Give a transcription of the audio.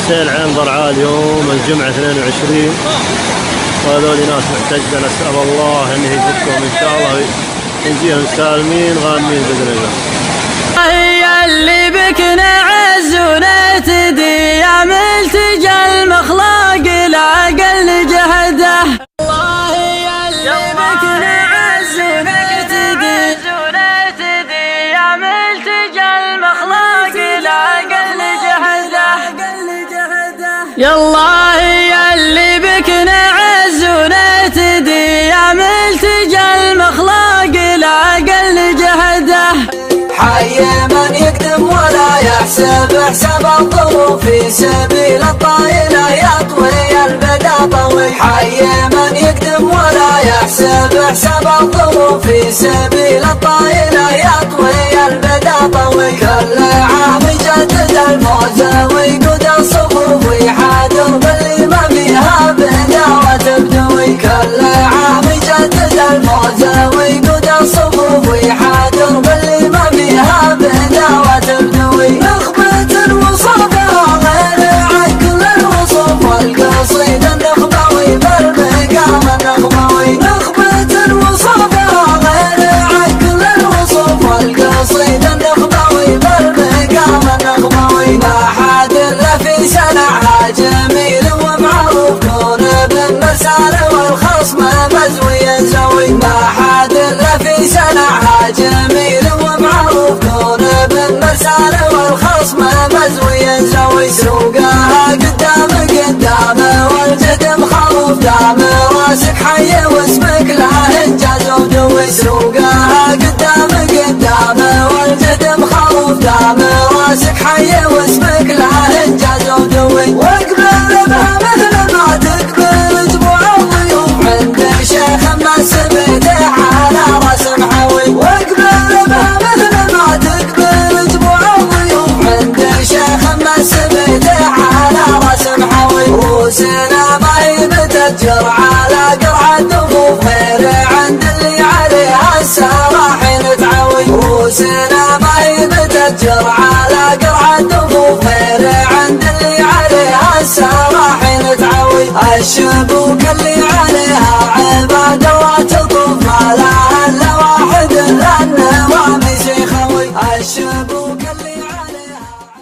السيل عين ضرعاء اليوم الجمعة 22، وهذول ناس محتجة، نسأل الله انه يفكهم ان شاء الله وينجيهم سالمين غانمين باذن الله. هي اللي بك نعز ونهتدي يا ملتجى المخلاق العقل جهده. الله هي اللي بك نعز ونهتدي يا ملتجى المخلاق العقل جهده. يالله هي اللي بك نعز ونهتدي يا ملتجى المخلاق العقل جهده. حي من يقدم ولا يحسب حساب الظروف في سبيل الطائلة يطوي البدا طوي. حي من يقدم ولا يحسب حساب الظروف في سبيل الطائلة يطوي البدا طوي. كل عام يجدد الموزة ويقود الصفوف ويحاذر باللي ما فيها بداوة تبدوي. كل عام يجدد الموزة ويقود الصفوف ويحاذر باللي ما فيها بداوة تبدوي. نخبة وصفها غير عن كل الوصوف والقصيد النخبوي بالمقام النخبوي. نخبة وصفها غير عن كل الوصوف والقصيد النخبوي بالمقام النخبوي. ما حد الا في سنعها جميل ومعروف كون بالمسار والخصم مزوي زوي. ما حد الا في سنعها جميل ومعروف كون بالمسار والخصم مزوي زوي. سوقها قدام والجد مخروف دام راسك حي واسمك له انجاز ودوي. سوقها قدام والجد مخروف دام راسك حي